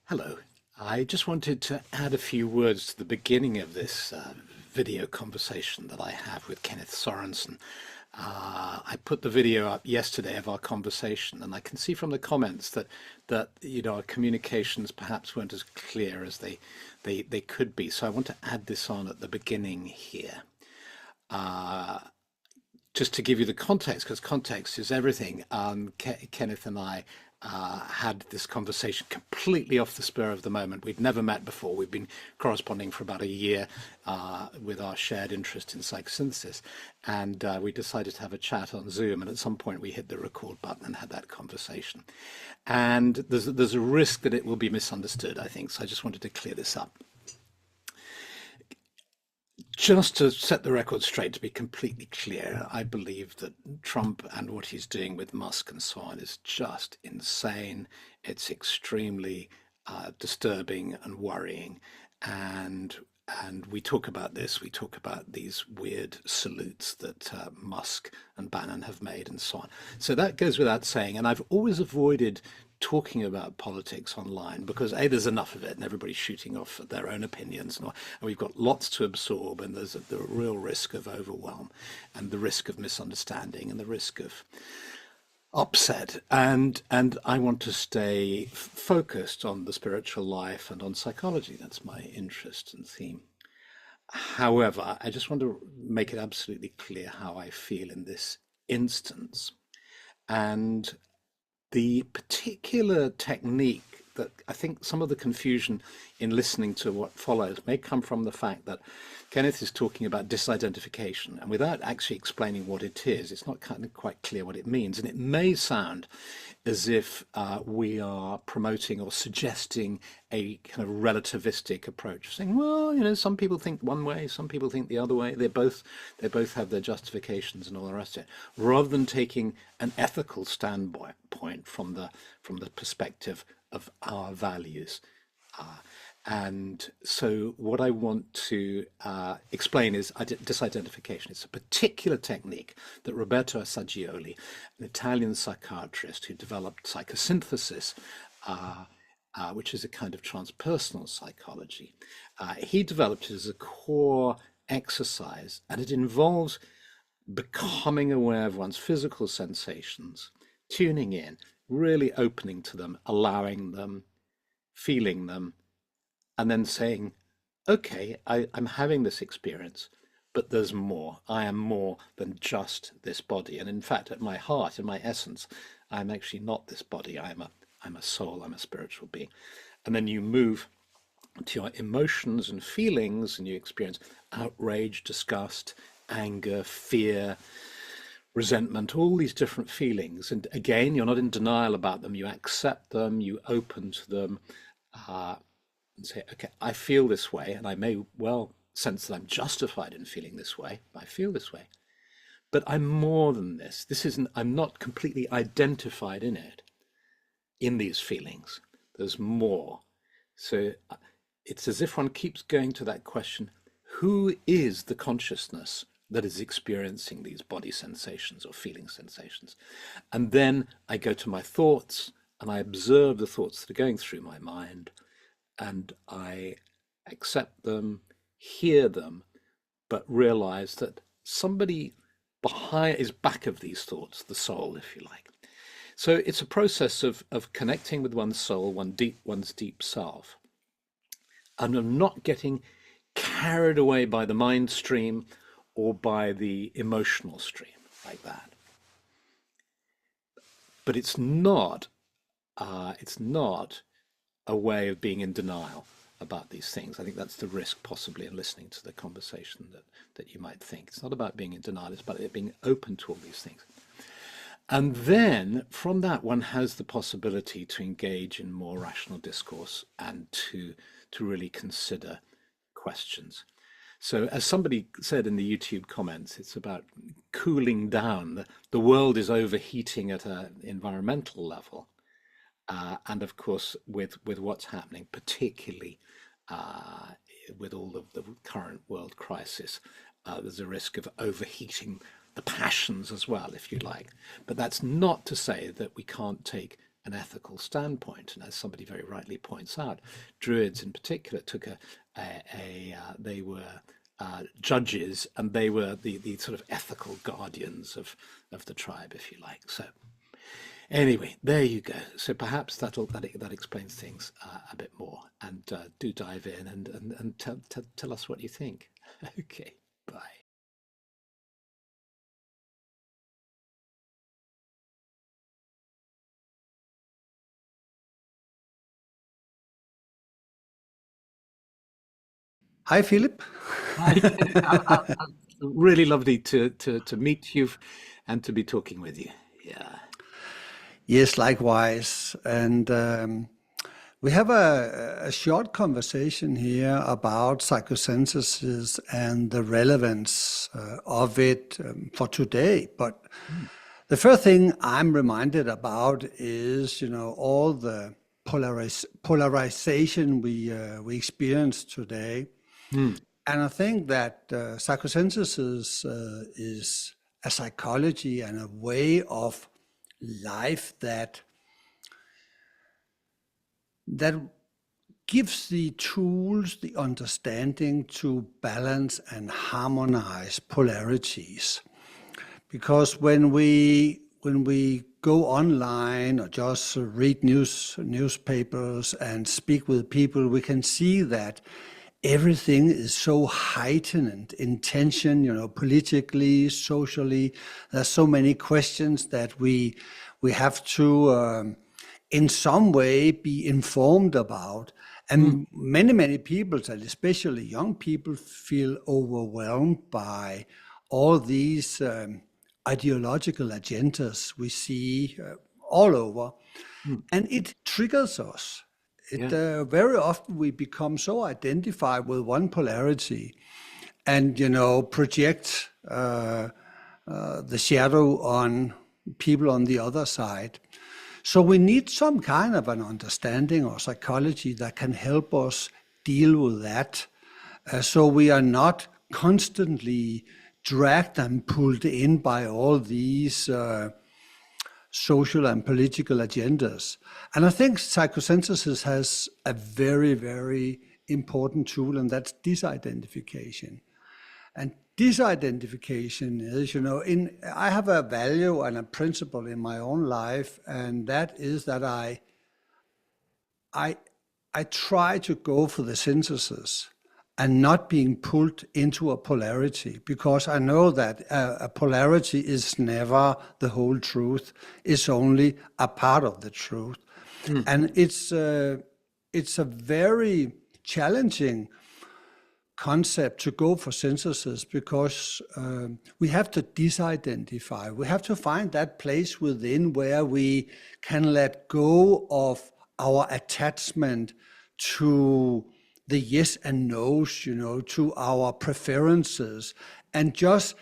Hello. I just wanted to add a few words to the beginning of this video conversation that I have with Kenneth Sørensen. I put the video up yesterday of our conversation, and I can see from the comments that our communications perhaps weren't as clear as they could be. So I want to add this on at the beginning here. Just to give you the context, because context is everything. Kenneth and I had this conversation completely off the spur of the moment. We'd never met before. We've been corresponding for about a year with our shared interest in psychosynthesis, and we decided to have a chat on Zoom. And at some point, we hit the record button and had that conversation. And there's a risk that it will be misunderstood, I think. So I just wanted to clear this up. Just to set the record straight, to be completely clear, I believe that Trump and what he's doing with Musk and so on is just insane. It's extremely disturbing and worrying. And we talk about this, we talk about these weird salutes that Musk and Bannon have made and so on. So that goes without saying. And I've always avoided talking about politics online because there's enough of it and everybody's shooting off their own opinions, and we've got lots to absorb, and there's the real risk of overwhelm and the risk of misunderstanding and the risk of upset, and I want to stay focused on the spiritual life and on psychology. That's my interest and theme. However, I just want to make it absolutely clear how I feel in this instance. And the particular technique that I think some of the confusion in listening to what follows may come from the fact that Kenneth is talking about disidentification, and without actually explaining what it is, it's not kind of quite clear what it means. And it may sound as if we are promoting or suggesting a kind of relativistic approach, saying, well, some people think one way, some people think the other way. They both have their justifications and all the rest of it, rather than taking an ethical standpoint from the perspective of our values. And so what I want to explain is disidentification. It's a particular technique that Roberto Assagioli, an Italian psychiatrist who developed psychosynthesis, which is a kind of transpersonal psychology, he developed it as a core exercise, and it involves becoming aware of one's physical sensations, tuning in, really opening to them, allowing them, feeling them, and then saying, okay, I'm having this experience, but there's more. I am more than just this body. And in fact, at my heart, in my essence, I'm actually not this body. I'm a soul, I'm a spiritual being. And then you move to your emotions and feelings, and you experience outrage, disgust, anger, fear, resentment, all these different feelings. And again, you're not in denial about them. You accept them, you open to them, and say, okay, I feel this way, and I may well sense that I'm justified in feeling this way. I feel this way, but I'm more than this. I'm not completely identified in it, in these feelings. There's more. So it's as if one keeps going to that question, who is the consciousness that is experiencing these body sensations or feeling sensations? And then I go to my thoughts and I observe the thoughts that are going through my mind, and I accept them, hear them, but realize that somebody is back of these thoughts, the soul, if you like. So it's a process of connecting with one's soul, one's deep self, and of not getting carried away by the mind stream or by the emotional stream like that. But it's not a way of being in denial about these things. I think that's the risk possibly in listening to the conversation that you might think. It's not about being in denial, it's about it being open to all these things. And then from that, one has the possibility to engage in more rational discourse and to really consider questions. So as somebody said in the YouTube comments, it's about cooling down. The world is overheating at an environmental level. And of course, with what's happening, particularly with all of the current world crisis, there's a risk of overheating the passions as well, if you like. But that's not to say that we can't take an ethical standpoint. And as somebody very rightly points out, Druids in particular took they were judges, and they were the sort of ethical guardians of the tribe, if you like. So anyway, there you go. So perhaps that explains things a bit more. And do dive in and tell us what you think. Okay, bye. Hi, Philip. Hi. Really lovely to meet you and to be talking with you. Yeah. Yes, likewise. And we have a short conversation here about psychosynthesis and the relevance of it for today. But Mm, the first thing I'm reminded about is, all the polarization we experience today. mm, And I think that psychosynthesis is a psychology and a way of life that gives the tools, the understanding to balance and harmonize polarities. Because when we go online or just read newspapers and speak with people, we can see that everything is so heightened in tension, politically, socially. There's so many questions that we have to in some way be informed about. mm, And many people, and especially young people, feel overwhelmed by all these ideological agendas we see all over. mm. And it triggers us. It Yeah. very often we become so identified with one polarity and project the shadow on people on the other side. So we need some kind of an understanding or psychology that can help us deal with that, so we are not constantly dragged and pulled in by all these social and political agendas. And I think psychosynthesis has a very, very important tool, and that's disidentification. And disidentification is, I have a value and a principle in my own life, and that is that I I try to go for the synthesis and not being pulled into a polarity, because I know that a polarity is never the whole truth. It's only a part of the truth. Mm. And it's a very challenging concept to go for synthesis, because we have to disidentify. We have to find that place within where we can let go of our attachment to the yes and no's, to our preferences, and just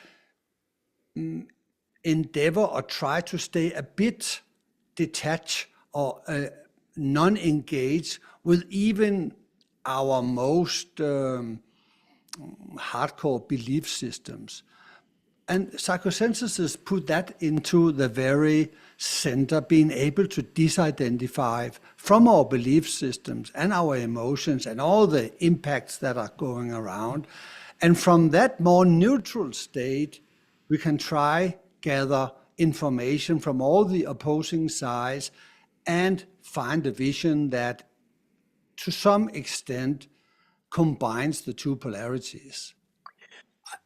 endeavor or try to stay a bit detached or non-engaged with even our most hardcore belief systems. And psychosynthesis put that into the very center, being able to disidentify from our belief systems and our emotions and all the impacts that are going around. And from that more neutral state, we can try gather information from all the opposing sides and find a vision that to some extent combines the two polarities.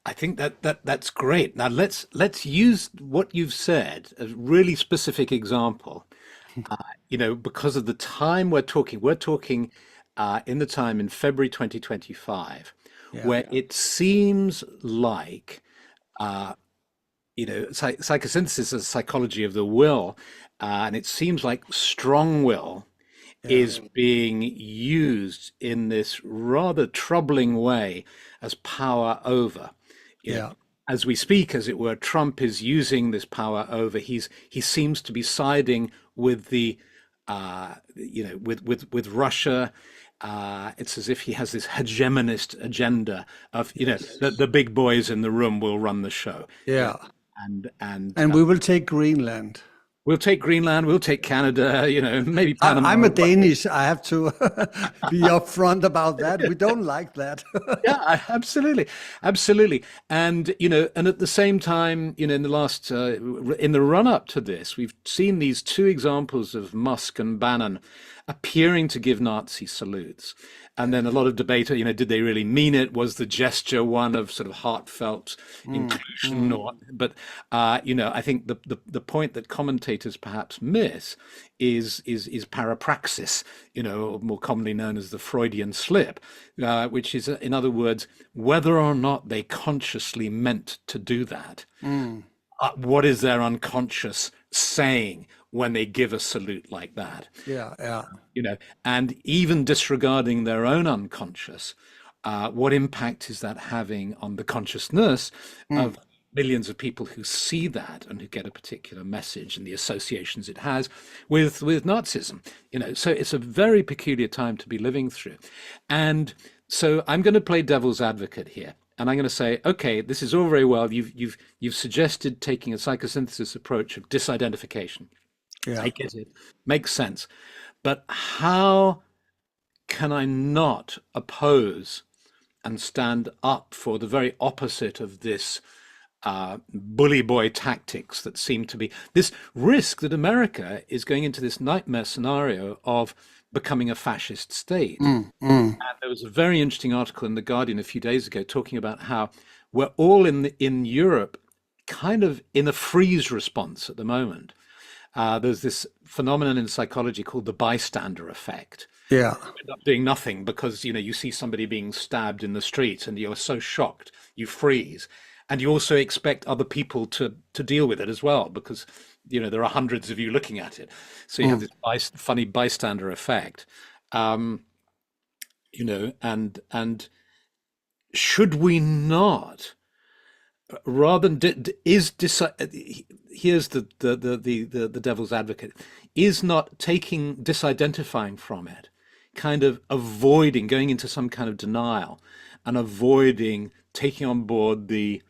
I think that's great. Now let's use what you've said as a really specific example. Because of the time we're talking in the time in February 2025, Yeah. where it seems like psychosynthesis is a psychology of the will, and it seems like strong will Yeah. is being used in this rather troubling way as power over. You know, Yeah. as we speak, as it were, Trump is using this power over. He seems to be siding with with Russia. It's as if he has this hegemonist agenda of, the big boys in the room will run the show. Yeah. And And we will take Greenland. we'll take Greenland, we'll take Canada, maybe Panama. I'm a Danish. I have to be upfront about that. We don't like that. Yeah, absolutely, absolutely. And at the same time, in the last, in the run up to this, we've seen these two examples of Musk and Bannon appearing to give Nazi salutes. And then a lot of debate, did they really mean it? Was the gesture one of sort of heartfelt inclusion? I think the point that commentators perhaps miss is parapraxis, more commonly known as the Freudian slip, which is, in other words, whether or not they consciously meant to do that. What is their unconscious saying when they give a salute like that? Yeah. And even disregarding their own unconscious, what impact is that having on the consciousness of millions of people who see that and who get a particular message and the associations it has with Nazism? So it's a very peculiar time to be living through. And so I'm going to play devil's advocate here. And I'm going to say, okay, this is all very well. You've suggested taking a psychosynthesis approach of disidentification. Yeah. I get it. Makes sense. But how can I not oppose and stand up for the very opposite of this bully boy tactics that seem to be this risk that America is going into this nightmare scenario of becoming a fascist state? And there was a very interesting article in The Guardian a few days ago talking about how we're all in Europe kind of in a freeze response at the moment. There's this phenomenon in psychology called the bystander effect. Yeah. You end up doing nothing because, you see somebody being stabbed in the street and you're so shocked, you freeze. And you also expect other people to deal with it as well, because, there are hundreds of you looking at it. So you have this funny bystander effect. And should we not, rather than here's the devil's advocate, is not disidentifying from it, kind of avoiding going into some kind of denial and avoiding taking on board the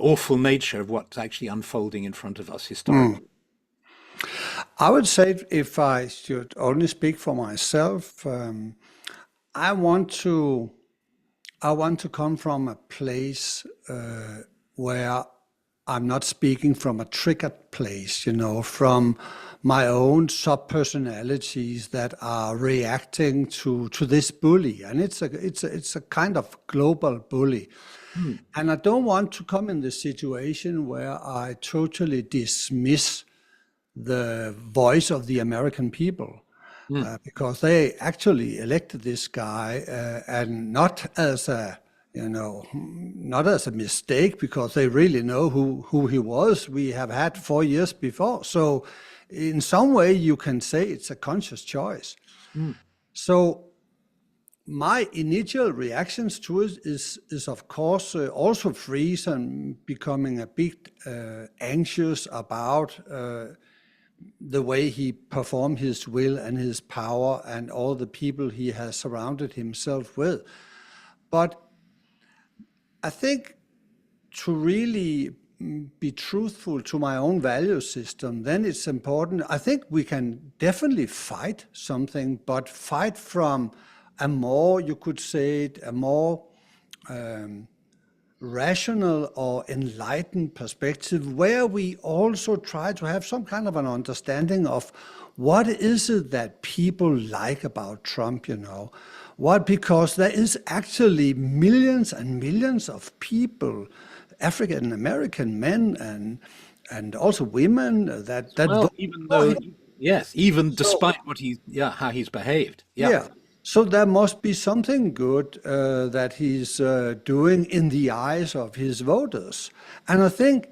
awful nature of what's actually unfolding in front of us historically? I would say, if I should only speak for myself, I want to come from a place where I'm not speaking from a triggered place, from my own sub-personalities that are reacting to this bully. And it's a kind of global bully. And I don't want to come in the situation where I totally dismiss the voice of the American people. Because they actually elected this guy, and not as a mistake, because they really know who he was. We have had 4 years before. So in some way you can say it's a conscious choice. So my initial reactions to it is of course also freeze and becoming a bit anxious about the way he performed his will and his power and all the people he has surrounded himself with. But I think to really be truthful to my own value system, then it's important. I think we can definitely fight something, but fight from a more, you could say, a more rational or enlightened perspective, where we also try to have some kind of an understanding of what is it that people like about Trump, because there is actually millions and millions of people, African American men and also women that Well, even though, yes, even despite how he's behaved. Yeah. So there must be something good that he's doing in the eyes of his voters. And I think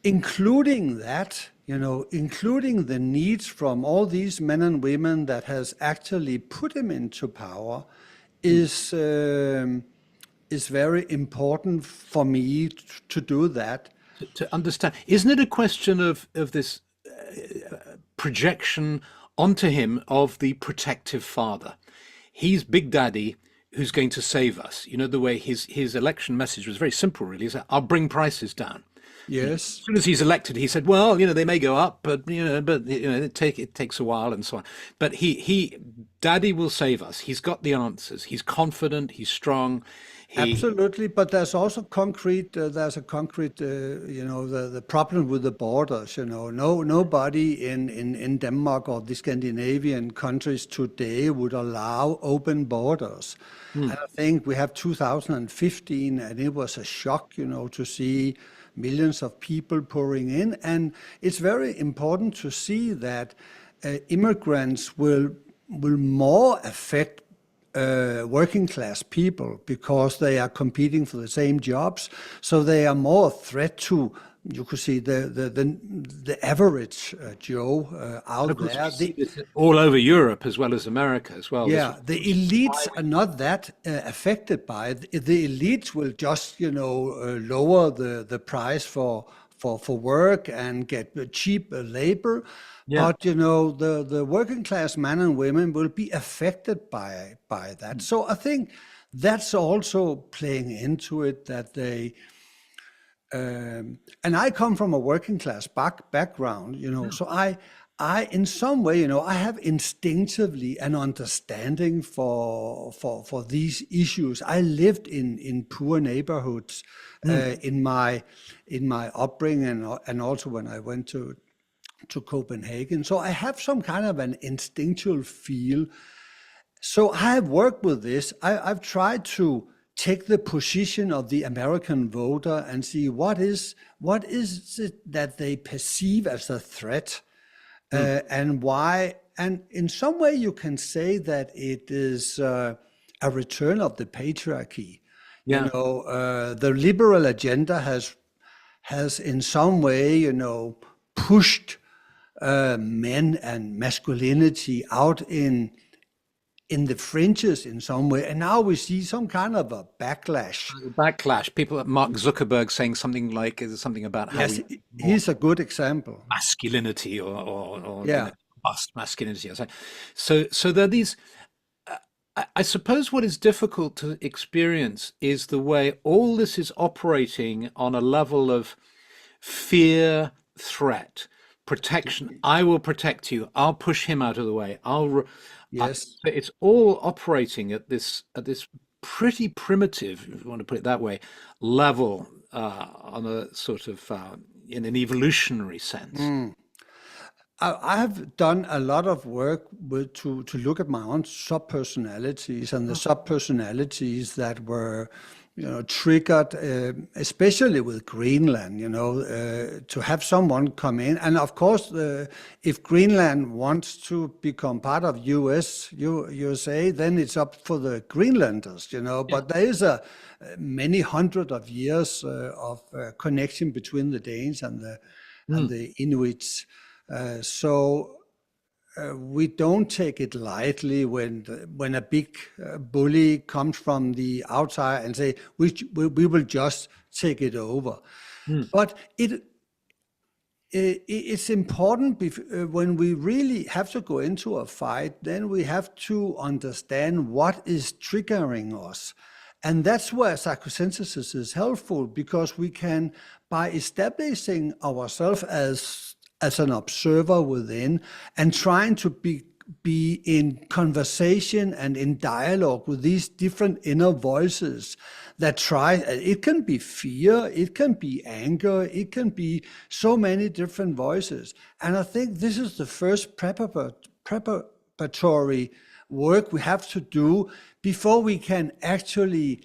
including that, including the needs from all these men and women that has actually put him into power is very important for me to do that. To understand, isn't it a question of this projection onto him of the protective father? He's Big Daddy who's going to save us. You know, the way his election message was very simple, really. He said, I'll bring prices down. As Yes. soon as he's elected, he said, well, they may go up, but it takes a while and so on. But Daddy will save us. He's got the answers. He's confident. He's strong. Absolutely, but there's also concrete. There's a concrete, the problem with the borders. Nobody in Denmark or the Scandinavian countries today would allow open borders. And I think we have 2015, and it was a shock, to see millions of people pouring in. And it's very important to see that immigrants will more affect working class people because they are competing for the same jobs. So they are more a threat to, you could see, the average Joe out there. All over Europe as well as America as well. Yeah, the elites are not that affected by it. The elites will just, lower the price for work and get cheap labor. Yeah. But the working class men and women will be affected by that. So I think that's also playing into it, that they and I come from a working class background, so I in some way, I have instinctively an understanding for these issues. I lived in poor neighborhoods in my upbringing, and also when I went to Copenhagen. So I have some kind of an instinctual feel. So I have worked with this. I've tried to take the position of the American voter and see what is it that they perceive as a threat, and why. And in some way you can say that it is a return of the patriarchy. Yeah. The liberal agenda has in some way, pushed men and masculinity out in the fringes in some way, and now we see some kind of a backlash. People like Mark Zuckerberg saying something about how he's a good example. Masculinity or bust masculinity. So there are these. I suppose what is difficult to experience is the way all this is operating on a level of fear, threat, protection. I will protect you. I'll push him out of the way. Yes. It's all operating at this pretty primitive, if you want to put it that way, level on a sort of in an evolutionary sense. I have done a lot of work to look at my own subpersonalities and the subpersonalities that were triggered, especially with Greenland, to have someone come in. And of course, if Greenland wants to become part of USA, then it's up for the Greenlanders, But there is many hundred of years of connection between the Danes and the Inuits. So we don't take it lightly when a big bully comes from the outside and say we will just take it over. But it's important when we really have to go into a fight, then we have to understand what is triggering us. And that's where psychosynthesis is helpful, because we can, by establishing ourselves as an observer within and trying to be in conversation and in dialogue with these different inner voices that it can be fear, it can be anger, it can be so many different voices. And I think this is the first preparatory work we have to do before we can actually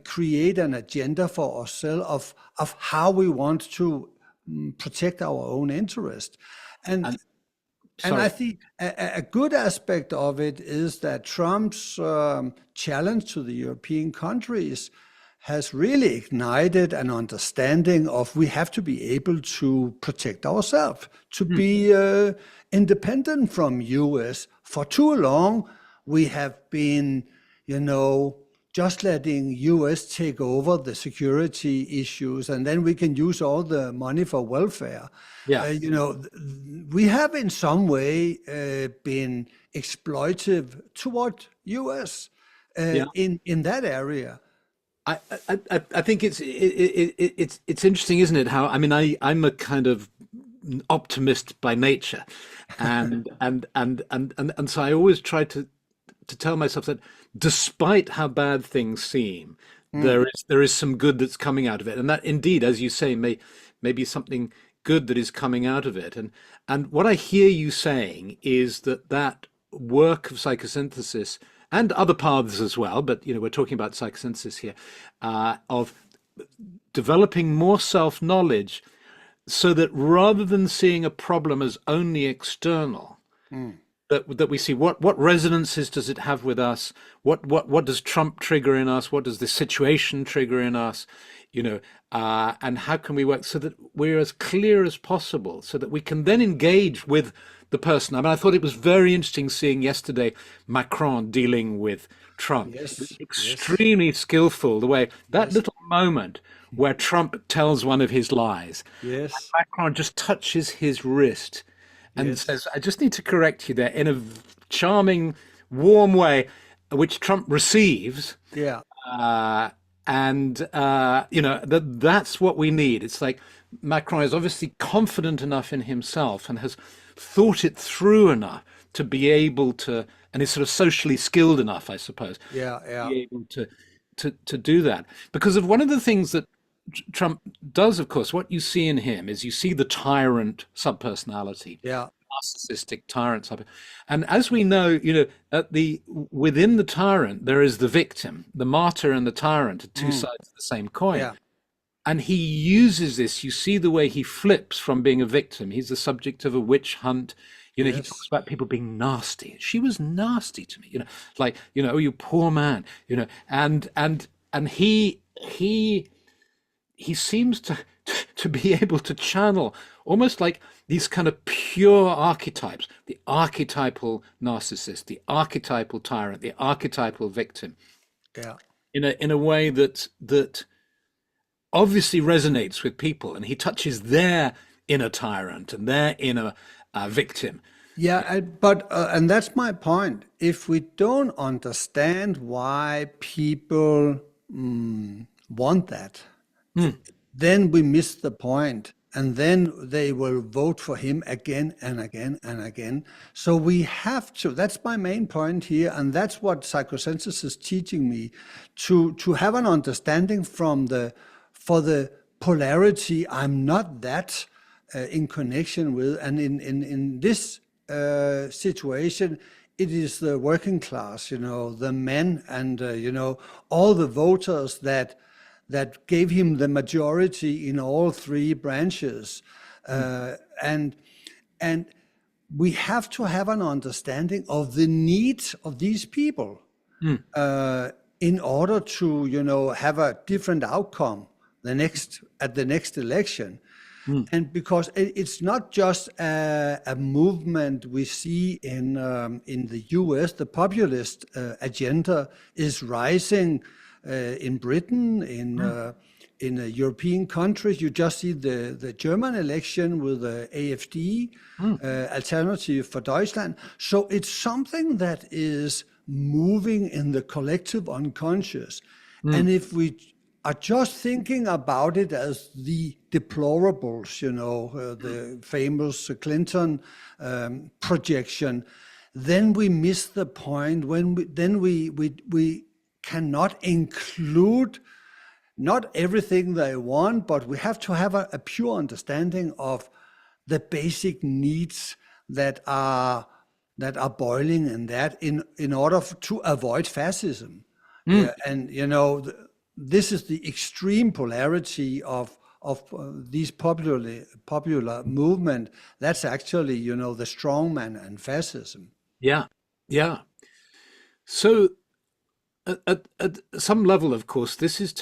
create an agenda for ourselves of how we want to protect our own interest. And I think a good aspect of it is that Trump's challenge to the European countries has really ignited an understanding of we have to be able to protect ourselves, to be independent from US. For too long, we have been, just letting US take over the security issues, and then we can use all the money for welfare. Yeah. We have in some way been exploitive toward US. Yeah. in that area. I think it's interesting, isn't it? How, I mean, I'm a kind of optimist by nature, and so I always try to tell myself that despite how bad things seem, Mm, there is some good that's coming out of it, and that indeed, as you say, may be something good that is coming out of it. And what I hear you saying is that that work of psychosynthesis and other paths as well, but we're talking about psychosynthesis here, of developing more self-knowledge so that rather than seeing a problem as only external, mm. that we see what resonances does it have with us, what does Trump trigger in us, what does this situation trigger in us, and how can we work so that we're as clear as possible, so that we can then engage with the person. I mean, I thought it was very interesting seeing yesterday Macron dealing with Trump. It was Yes, yes, extremely skillful the way that yes, little moment where Trump tells one of his lies, and yes, Macron just touches his wrist and yes, says, "I just need to correct you there," in a charming, warm way, which Trump receives. yeah, Uh, and that's what we need. It's like Macron is obviously confident enough in himself and has thought it through enough to be able to, and is sort of socially skilled enough, I suppose, yeah, to yeah, be able to do that. Because of one of the things that Trump does, of course, what you see in him is you see the tyrant subpersonality, yeah, narcissistic tyrant type. And as we know, at the within the tyrant there is the victim, the martyr and the tyrant are two mm, sides of the same coin. yeah, And he uses this. You see the way he flips from being a victim. He's the subject of a witch hunt. He talks yes, about people being nasty. She was nasty to me. Like, oh, you poor man. And he seems to be able to channel almost like these kind of pure archetypes, the archetypal narcissist, the archetypal tyrant, the archetypal victim, yeah. in a way that obviously resonates with people, and he touches their inner tyrant and their inner victim. Yeah, and that's my point. If we don't understand why people want that, Mm, then we miss the point, and then they will vote for him again and again and again. So we have to. That's my main point here, and that's what psychosynthesis is teaching me to have an understanding for the polarity I'm not that in connection with, and in this situation, it is the working class, the men, and all the voters that gave him the majority in all three branches, mm, and and we have to have an understanding of the needs of these people mm, in order to have a different outcome at the next election. mm, And because it's not just a movement we see in the US, the populist agenda is rising in Britain, mm, in European countries. You just see the German election with the AfD, mm, Alternative for Deutschland. So it's something that is moving in the collective unconscious. mm. And if we are just thinking about it as the deplorables, the famous Clinton projection, then we miss the point. Then we cannot include not everything they want, but we have to have a pure understanding of the basic needs that are boiling in that in order to avoid fascism. Mm. Yeah, and this is the extreme polarity of these popular movement. That's actually the strongman and fascism. Yeah, yeah. So at some level, of course, this is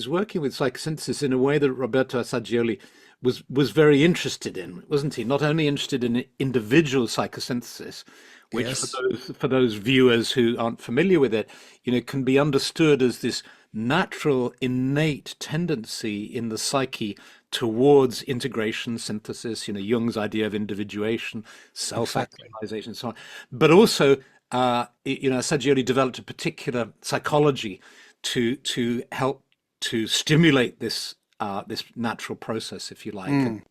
working with psychosynthesis in a way that Roberto Assagioli was very interested in, wasn't he? Not only interested in individual psychosynthesis, which Yes, for those viewers who aren't familiar with it, can be understood as this natural, innate tendency in the psyche towards integration, synthesis, Jung's idea of individuation, exactly. self-actualization, and so on, but also Saggioli developed a particular psychology to help to stimulate this natural process, if you like, and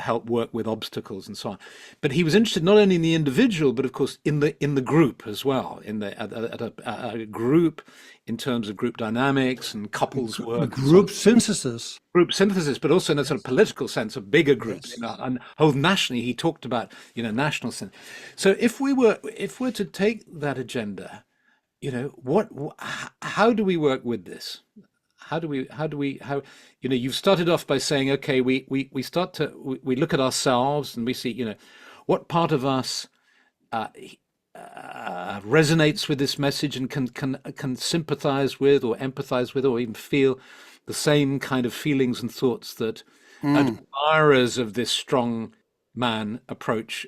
help work with obstacles and so on. But he was interested not only in the individual, but of course in the group as well, at a group in terms of group dynamics and couples work and so on. Group synthesis. Group synthesis, but also in a sort of political sense of bigger groups, Yes. and whole nationally. He talked about national sense. So if we're to take that agenda, how do we work with this? How you've started off by saying, okay, we start to we look at ourselves and we see, what part of us resonates with this message and can sympathize with or empathize with or even feel the same kind of feelings and thoughts that admirers of this strong man approach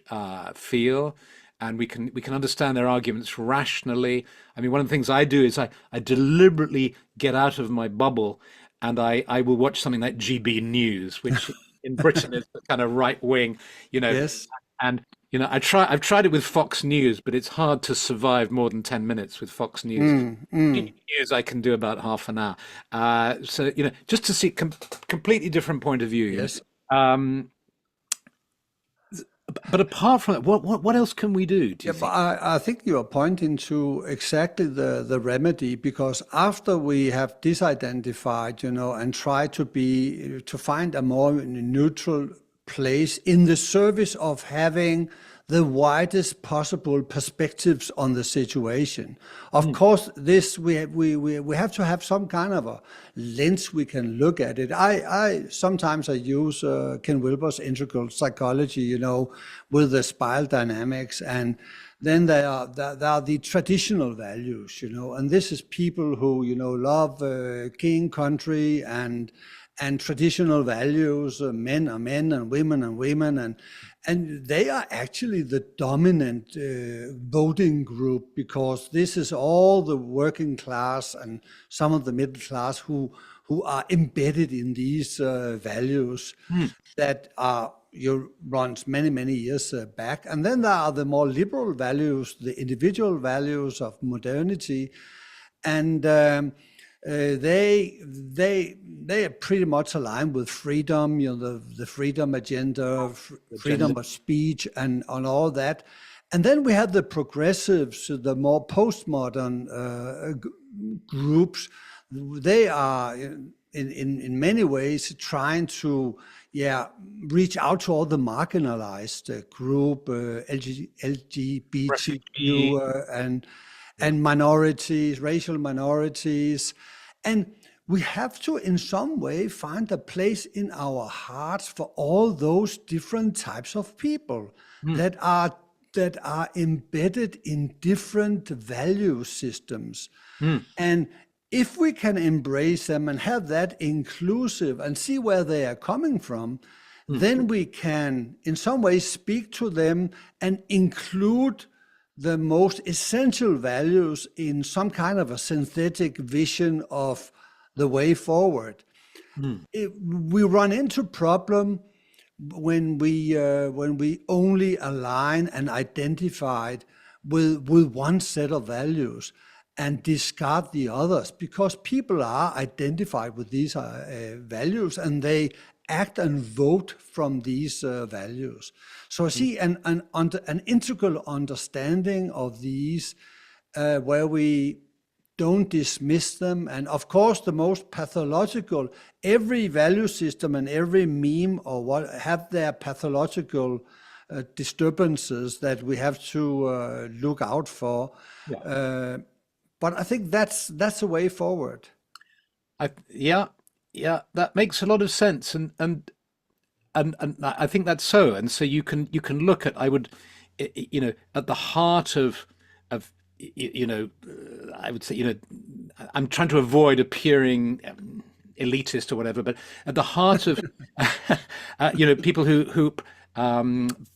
feel, and we can understand their arguments rationally. I mean, one of the things I do is I deliberately get out of my bubble, and I will watch something like GB News, which in Britain is the kind of right wing, Yes. and I've tried it with Fox News, but it's hard to survive more than 10 minutes with Fox News. GB News I can do about half an hour. So just to see completely different point of view. Yes. But apart from that, what else can we do? Do you But think? I think you are pointing to exactly the remedy, because after we have disidentified, and try to find a more neutral place in the service of having the widest possible perspectives on the situation. Of course, this we have to have some kind of a lens we can look at it. I sometimes I use Ken Wilber's integral psychology, with the spiral dynamics, and then there are the traditional values, and this is people who love king, country, and traditional values. Men are men, and women are women, and they are actually the dominant voting group, because this is all the working class and some of the middle class who are embedded in these values that are runs many years back. And then there are the more liberal values, the individual values of modernity, and they are pretty much aligned with freedom, the freedom agenda, freedom of speech, and on all that. And then we have the progressives, the more postmodern groups. They are in many ways trying to reach out to all the marginalized group, LGBTQ, and minorities, racial minorities. And we have to, in some way, find a place in our hearts for all those different types of people that are embedded in different value systems. And if we can embrace them and have that inclusive and see where they are coming from, then we can, in some way, speak to them and include the most essential values in some kind of a synthetic vision of the way forward. We run into problem when we only align and identify with one set of values and discard the others, because people are identified with these values and they act and vote from these values. So I see an integral understanding of these, where we don't dismiss them. And of course, the most pathological, every value system and every meme or what have their pathological disturbances that we have to look out for. But I think that's the way forward. Yeah, that makes a lot of sense, and I think that's so. And so you can look at, I would, at the heart of I would say, I'm trying to avoid appearing elitist or whatever, but at the heart of people who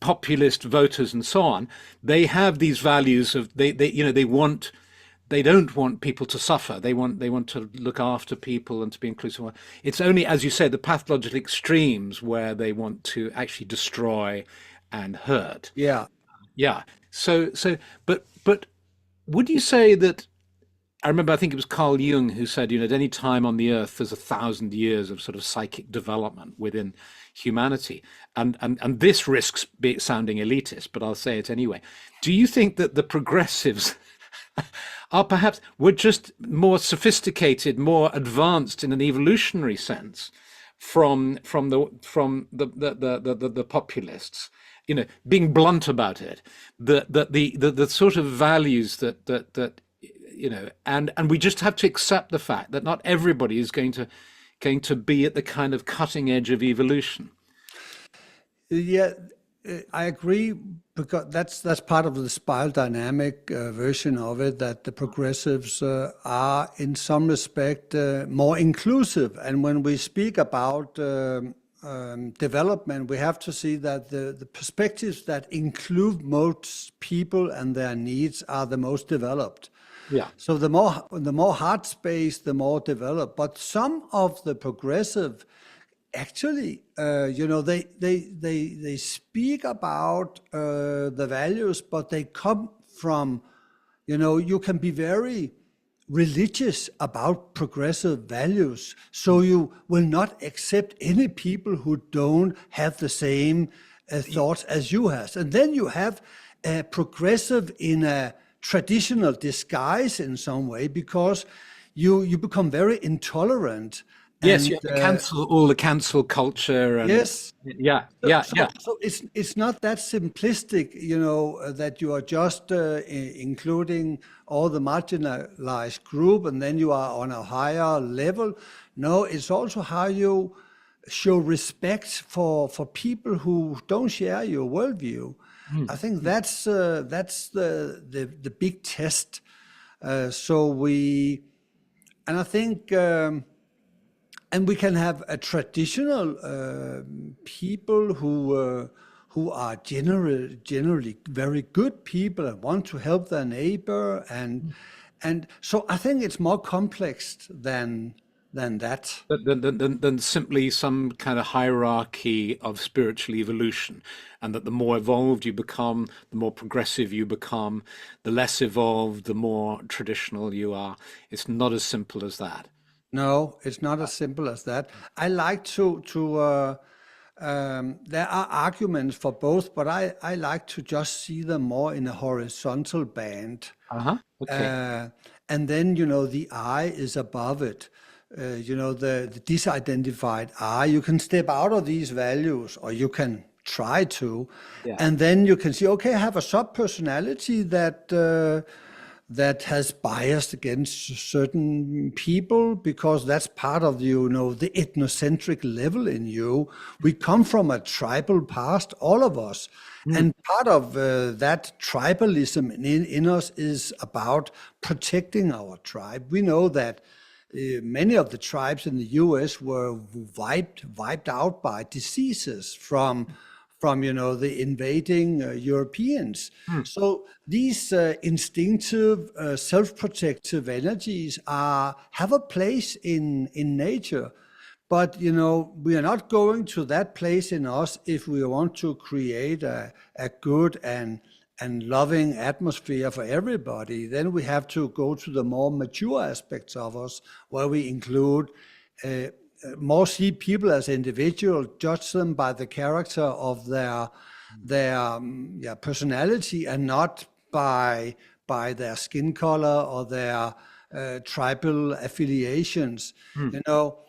populist voters and so on, they have these values of they don't want people to suffer. They want to look after people and to be inclusive. It's only, as you said, the pathological extremes where they want to actually destroy and hurt. Yeah. Yeah. So but would you say that I remember, I think it was Carl Jung who said, at any time on the earth, there's 1,000 years of sort of psychic development within humanity. And this risks sounding elitist, but I'll say it anyway. Do you think that the progressives are perhaps, we're just more sophisticated, more advanced in an evolutionary sense from the populists? Being blunt about it, the sort of values and we just have to accept the fact that not everybody is going to be at the kind of cutting edge of evolution. Yeah, I agree because that's part of the spiral dynamic version of it, that the progressives are in some respect more inclusive. And when we speak about development, we have to see that the perspectives that include most people and their needs are the most developed. Yeah. So the more heart space, the more developed. But some of the progressive actually, they speak about the values, but they come from, you can be very religious about progressive values. So you will not accept any people who don't have the same thoughts as you have. And then you have a progressive in a traditional disguise in some way, because you become very intolerant. Yes, you And have to cancel all the cancel culture and yes, yeah, so, yeah, so, yeah. so it's not that simplistic, that you are just including all the marginalized group and then you are on a higher level. No, it's also how you show respect for people who don't share your worldview. I Mm. think that's the big test. So we, and I think. And we can have a traditional people who are generally very good people and want to help their neighbor, and so I think it's more complex than that. Than simply some kind of hierarchy of spiritual evolution, and that the more evolved you become, the more progressive you become, the less evolved, the more traditional you are. It's not as simple as that. No, it's not as simple as that. I like there are arguments for both, but I like to just see them more in a horizontal band. Uh-huh. Okay. Uh, and then, the I is above it. The disidentified I, you can step out of these values, or you can try to, Yeah. and then you can see, okay, I have a sub-personality that has bias against certain people, because that's part of the ethnocentric level in you. We come from a tribal past, all of us, Mm. and part of that tribalism in us is about protecting our tribe. We know that many of the tribes in the US were wiped out by diseases from the invading Europeans. Mm. So these instinctive, self-protective energies have a place in nature. But we are not going to that place in us if we want to create a good and loving atmosphere for everybody. Then we have to go to the more mature aspects of us, where we include uh, more see people as individuals, judge them by the character of their personality, and not by their skin color or their tribal affiliations. Mm. You know,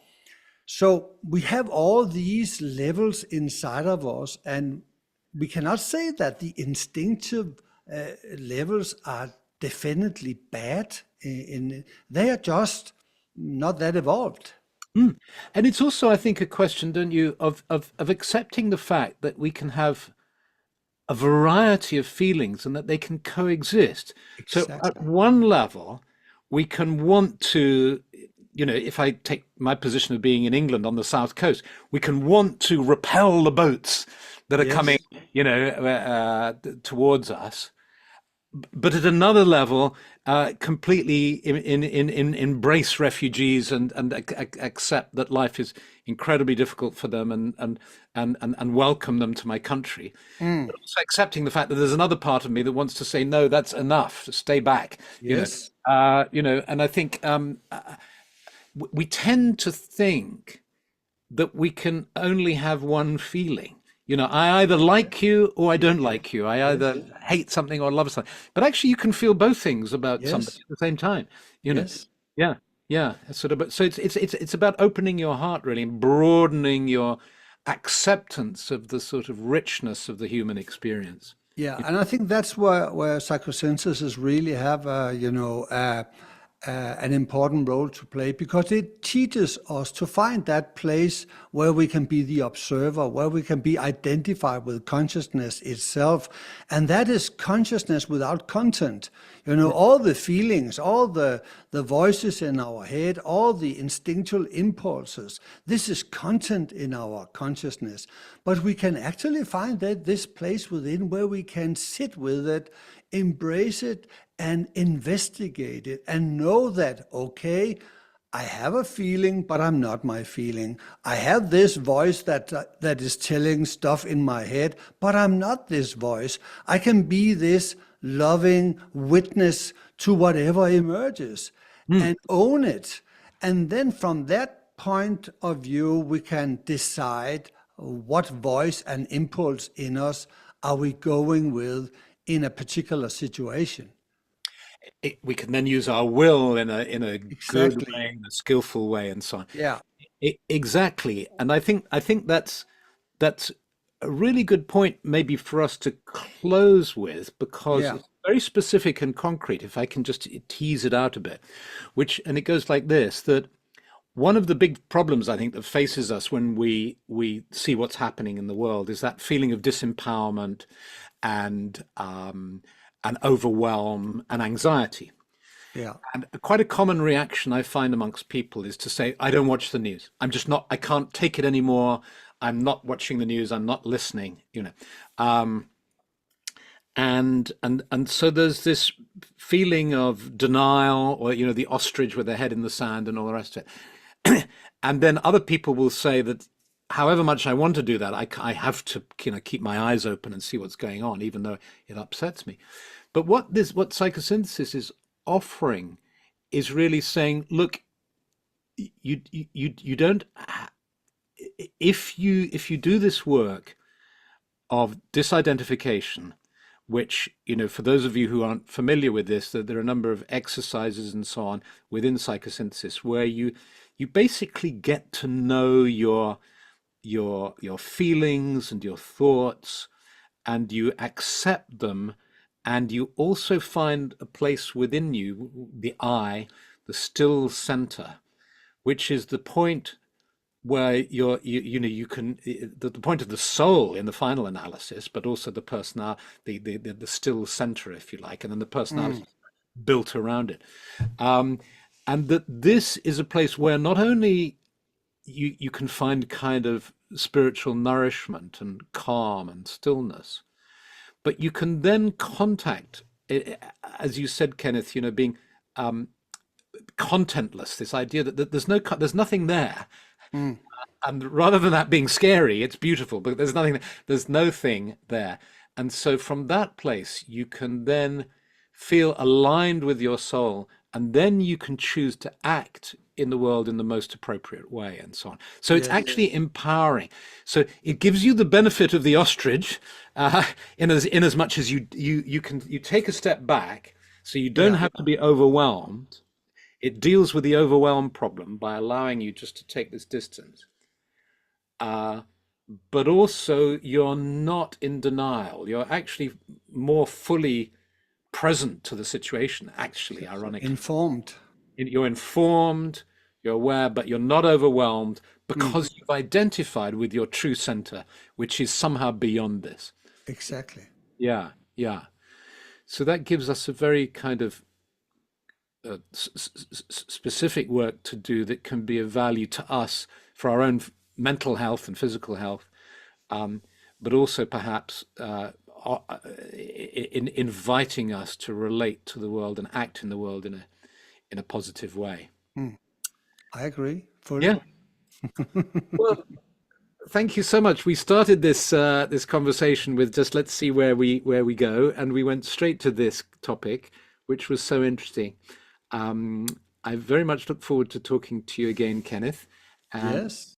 so we have all these levels inside of us, and we cannot say that the instinctive levels are definitely bad. They are just not that evolved. Mm. And it's also, I think, a question, don't you, of accepting the fact that we can have a variety of feelings and that they can coexist. So at Exactly. one level, we can want to, if I take my position of being in England on the south coast, we can want to repel the boats that are coming, Yes. towards us. But at another level, completely embrace refugees and accept that life incredibly difficult for them, and welcome them to my country, but also accepting the fact that there's another part of me that wants to say, no, that's enough, stay back, Yes. and I think we tend to think that we can only have one feeling. I either like you or I don't like you. I Yes. either hate something or love something. But actually, you can feel both things about somebody Yes. at the same time. You know, Yes. yeah, yeah. Sort of. So it's about opening your heart really and broadening your acceptance of the sort of richness of the human experience. Yeah, and I think that's where psychosynthesis really have an important role to play, because it teaches us to find that place where we can be the observer, where we can be identified with consciousness itself, and that is consciousness without content. All the feelings, all the voices in our head, all the instinctual impulses, this is content in our consciousness. But we can actually find that this place within where we can sit with it, embrace it, and investigate it, and know that, okay, I have a feeling, but I'm not my feeling. I have this voice that is telling stuff in my head, but I'm not this voice. I can be this loving witness to whatever emerges and own it. And then from that point of view, we can decide what voice and impulse in us are we going with in a particular situation. We can then use our will in a good Exactly. way, in a skillful way, and so on. Yeah. Exactly, and I think that's a really good point, maybe for us to close with, because Yeah. it's very specific and concrete. If I can just tease it out a bit, and it goes like this: that one of the big problems I think that faces us when we see what's happening in the world is that feeling of disempowerment and overwhelm and anxiety. Yeah. And quite a common reaction I find amongst people is to say, I don't watch the news. I'm just not, I can't take it anymore. I'm not watching the news. I'm not listening. Um, and so there's this feeling of denial, or, the ostrich with their head in the sand and all the rest of it. And then other people will say that however much I want to do that, I have to, keep my eyes open and see what's going on, even though it upsets me. But what psychosynthesis is offering is really saying, look, you don't, if you do this work of disidentification, which, for those of you who aren't familiar with this, that there are a number of exercises and so on within psychosynthesis where you basically get to know your feelings and your thoughts, and you accept them, and you also find a place within you, the I, the still center, which is the point where you can, the point of the soul in the final analysis, but also the personality, the still center, if you like, and then the personality built around it. um, and that this is a place where not only you can find kind of spiritual nourishment and calm and stillness, but you can then contact, as you said, Kenneth, being um, contentless. This idea that there's nothing there, Mm. and rather than that being scary, it's beautiful. But there's no thing there, and so from that place you can then feel aligned with your soul, and then you can choose to act in the world in the most appropriate way, and so on. So it's Yes. actually empowering. So it gives you the benefit of the ostrich, in as much as you take a step back, so you don't Yeah. have to be overwhelmed. It deals with the overwhelm problem by allowing you just to take this distance. Uh, but also you're not in denial. You're actually more fully present to the situation, actually, ironically. Informed. You're informed, you're aware, but you're not overwhelmed, Mm. because you've identified with your true center, which is somehow beyond this. Exactly. Yeah, yeah. So that gives us a very kind of specific work to do that can be of value to us for our own mental health and physical health, but also perhaps in inviting us to relate to the world and act in the world in a positive way. Mm. I agree fully. Yeah, Well, thank you so much. We started this conversation with just let's see where we go, and we went straight to this topic, which was so interesting. Um, I very much look forward to talking to you again, Kenneth. And Yes.